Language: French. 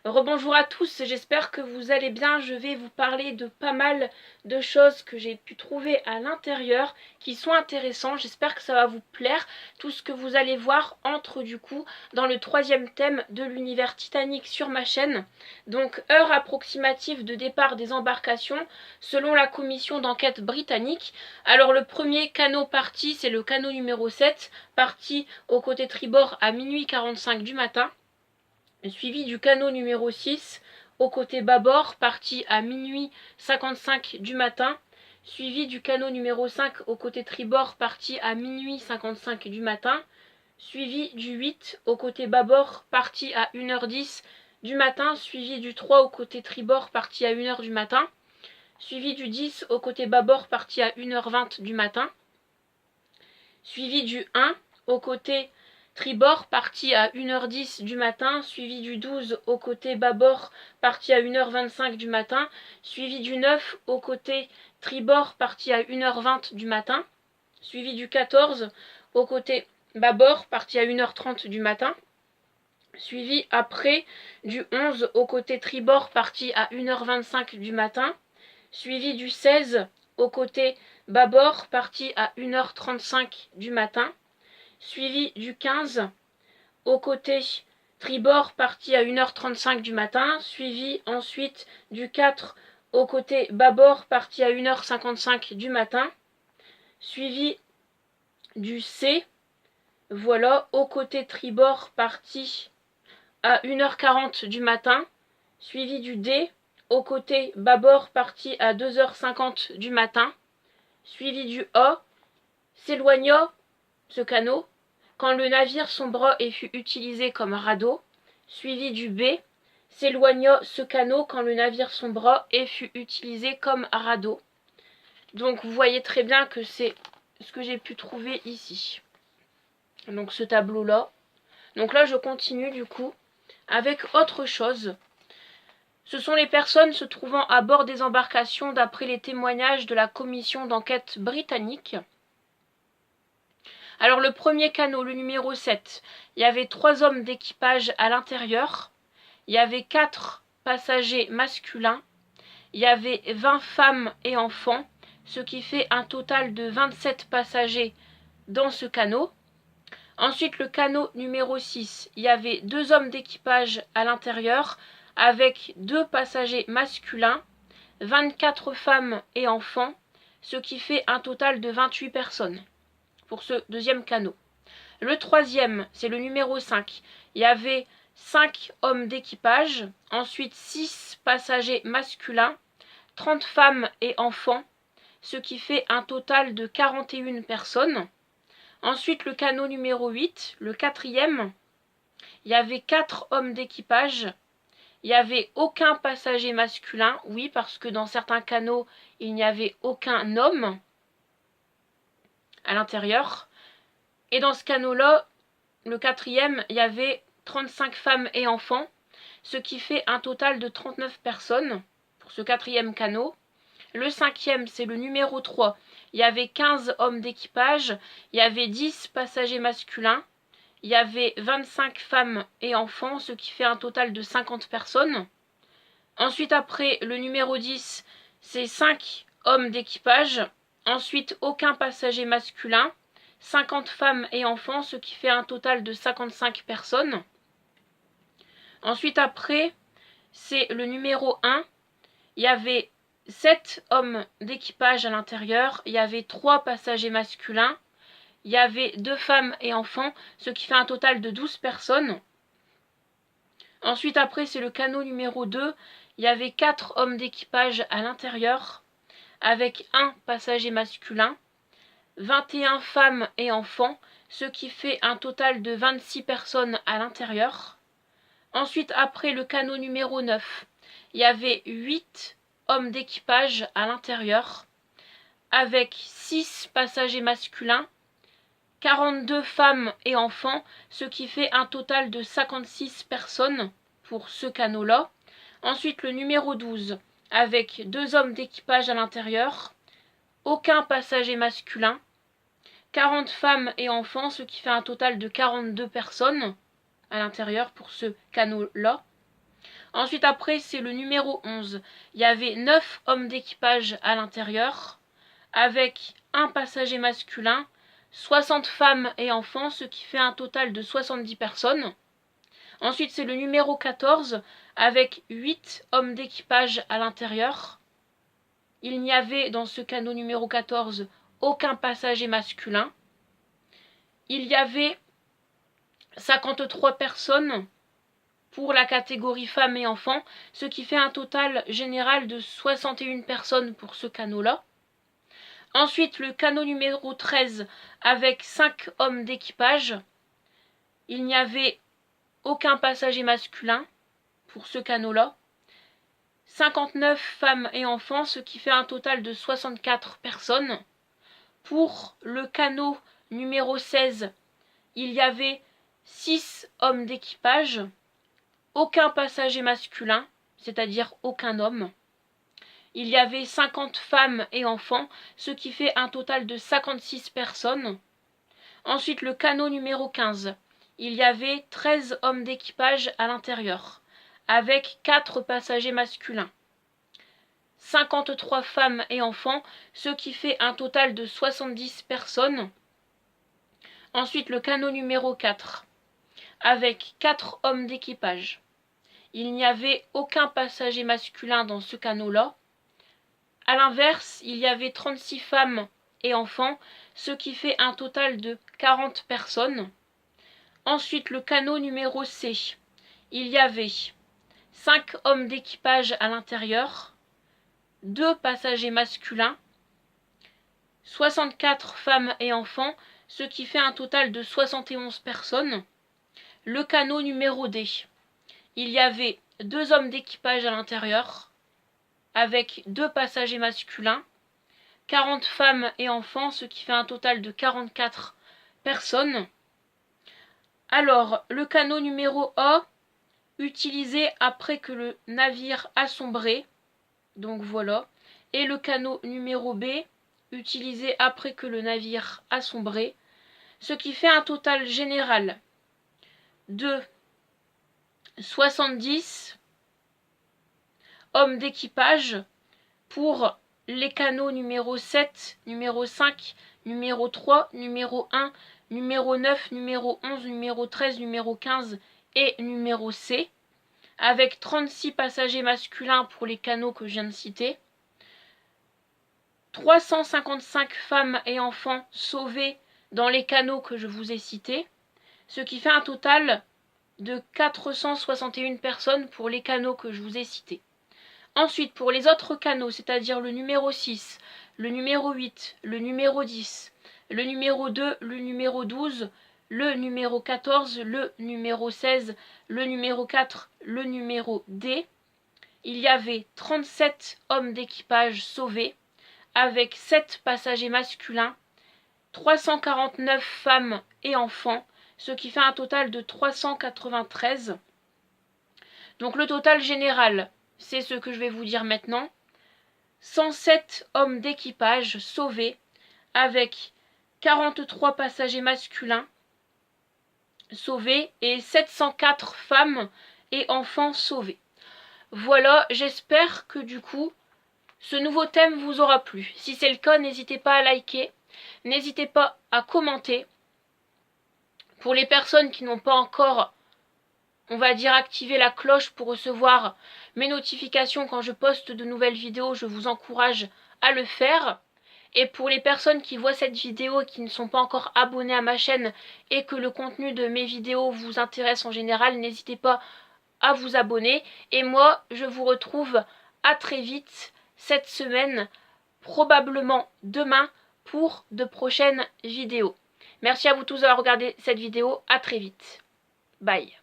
Rebonjour à tous, j'espère que vous allez bien. Je vais vous parler de pas mal de choses que j'ai pu trouver à l'intérieur qui sont intéressantes. J'espère que ça va vous plaire. Tout ce que vous allez voir entre du coup dans le troisième thème de l'univers Titanic sur ma chaîne. Donc heure approximative de départ des embarcations selon la commission d'enquête britannique. Alors le premier canot parti, c'est le canot numéro 7, parti au côté tribord à minuit 45 du matin. Suivi du canot numéro 6 au côté bâbord, parti à minuit 55 du matin, suivi du canot numéro 5 au côté tribord, parti à minuit 55 du matin, suivi du 8 au côté bâbord, parti à 1h10 du matin, suivi du 3 au côté tribord, parti à 1h du matin, suivi du 10 au côté bâbord, parti à 1h20 du matin, suivi du 1 au côté tribord parti à 1h10 du matin, suivi du 12 au côté bâbord parti à 1h25 du matin, suivi du 9 au côté tribord parti à 1h20 du matin, suivi du 14 au côté bâbord parti à 1h30 du matin, suivi après du 11 au côté tribord parti à 1h25 du matin, suivi du 16 au côté bâbord parti à 1h35 du matin, suivi du 15 au côté tribord parti à 1h35 du matin, suivi ensuite du 4 au côté bâbord parti à 1h55 du matin, suivi du C, voilà, au côté tribord parti à 1h40 du matin, suivi du D au côté bâbord parti à 2h50 du matin, suivi du A, s'éloigna ce canot quand le navire sombra et fut utilisé comme radeau, suivi du B, s'éloigna ce canot quand le navire sombra et fut utilisé comme radeau. Donc vous voyez très bien que c'est ce que j'ai pu trouver ici. Donc ce tableau-là. Donc là je continue du coup avec autre chose. Ce sont les personnes se trouvant à bord des embarcations d'après les témoignages de la commission d'enquête britannique. Alors le premier canot, le numéro 7, il y avait 3 hommes d'équipage à l'intérieur, il y avait 4 passagers masculins, il y avait 20 femmes et enfants, ce qui fait un total de 27 passagers dans ce canot. Ensuite le canot numéro 6, il y avait 2 hommes d'équipage à l'intérieur avec 2 passagers masculins, 24 femmes et enfants, ce qui fait un total de 28 personnes pour ce deuxième canot. Le troisième, c'est le numéro 5. Il y avait 5 hommes d'équipage, ensuite 6 passagers masculins, 30 femmes et enfants, ce qui fait un total de 41 personnes. Ensuite, le canot numéro 8, le quatrième, il y avait 4 hommes d'équipage, il n'y avait aucun passager masculin, oui, parce que dans certains canots, il n'y avait aucun homme à l'intérieur. Et dans ce canot-là, le quatrième, il y avait 35 femmes et enfants, ce qui fait un total de 39 personnes pour ce quatrième canot. Le cinquième, c'est le numéro 3. Il y avait 15 hommes d'équipage, il y avait 10 passagers masculins, il y avait 25 femmes et enfants, ce qui fait un total de 50 personnes. Ensuite, après, le numéro 10, c'est 5 hommes d'équipage, ensuite aucun passager masculin, 50 femmes et enfants, ce qui fait un total de 55 personnes. Ensuite, après, c'est le numéro 1. Il y avait 7 hommes d'équipage à l'intérieur. Il y avait 3 passagers masculins. Il y avait 2 femmes et enfants, ce qui fait un total de 12 personnes. Ensuite, après, c'est le canot numéro 2. Il y avait 4 hommes d'équipage à l'intérieur, avec 1 passager masculin. 21 femmes et enfants, ce qui fait un total de 26 personnes à l'intérieur. Ensuite, après le canot numéro 9, il y avait 8 hommes d'équipage à l'intérieur, avec 6 passagers masculins, 42 femmes et enfants, ce qui fait un total de 56 personnes pour ce canot-là. Ensuite, le numéro 12, avec 2 hommes d'équipage à l'intérieur, aucun passager masculin, 40 femmes et enfants, ce qui fait un total de 42 personnes à l'intérieur pour ce canot-là. Ensuite après c'est le numéro 11. Il y avait 9 hommes d'équipage à l'intérieur, avec un passager masculin, 60 femmes et enfants, ce qui fait un total de 70 personnes. Ensuite c'est le numéro 14, avec 8 hommes d'équipage à l'intérieur. Il n'y avait dans ce canot numéro 14 aucun passager masculin. Il y avait 53 personnes pour la catégorie femmes et enfants, ce qui fait un total général de 61 personnes pour ce canot-là. Ensuite, le canot numéro 13 avec 5 hommes d'équipage. Il n'y avait aucun passager masculin pour ce canot-là. 59 femmes et enfants, ce qui fait un total de 64 personnes. Pour le canot numéro 16, il y avait 6 hommes d'équipage, aucun passager masculin, c'est-à-dire aucun homme. Il y avait 50 femmes et enfants, ce qui fait un total de 56 personnes. Ensuite, le canot numéro 15, il y avait 13 hommes d'équipage à l'intérieur, avec 4 passagers masculins. 53 femmes et enfants, ce qui fait un total de 70 personnes. Ensuite, le canot numéro 4, avec 4 hommes d'équipage. Il n'y avait aucun passager masculin dans ce canot-là. A l'inverse, il y avait 36 femmes et enfants, ce qui fait un total de 40 personnes. Ensuite, le canot numéro C, il y avait 5 hommes d'équipage à l'intérieur, 2 passagers masculins, 64 femmes et enfants, ce qui fait un total de 71 personnes. Le canot numéro D, il y avait 2 hommes d'équipage à l'intérieur, avec 2 passagers masculins, 40 femmes et enfants, ce qui fait un total de 44 personnes. Alors, le canot numéro A, utilisé après que le navire a sombré, donc voilà, et le canot numéro B, utilisé après que le navire a sombré, ce qui fait un total général de 70 hommes d'équipage pour les canaux numéro 7, numéro 5, numéro 3, numéro 1, numéro 9, numéro 11, numéro 13, numéro 15 et numéro C, avec 36 passagers masculins pour les canaux que je viens de citer, 355 femmes et enfants sauvés dans les canaux que je vous ai cités, ce qui fait un total de 461 personnes pour les canaux que je vous ai cités. Ensuite, pour les autres canaux, c'est-à-dire le numéro 6, le numéro 8, le numéro 10, le numéro 2, le numéro 12, le numéro 14, le numéro 16, le numéro 4, le numéro D, il y avait 37 hommes d'équipage sauvés, avec 7 passagers masculins, 349 femmes et enfants, ce qui fait un total de 393. Donc le total général, c'est ce que je vais vous dire maintenant. 107 hommes d'équipage sauvés, avec 43 passagers masculins sauvés et 704 femmes et enfants sauvés. Voilà, j'espère que du coup, ce nouveau thème vous aura plu. Si c'est le cas, n'hésitez pas à liker, n'hésitez pas à commenter. Pour les personnes qui n'ont pas encore, on va dire, activé la cloche pour recevoir mes notifications quand je poste de nouvelles vidéos, je vous encourage à le faire. Et pour les personnes qui voient cette vidéo et qui ne sont pas encore abonnées à ma chaîne et que le contenu de mes vidéos vous intéresse en général, n'hésitez pas à vous abonner. Et moi, je vous retrouve à très vite cette semaine, probablement demain, pour de prochaines vidéos. Merci à vous tous d'avoir regardé cette vidéo. À très vite. Bye.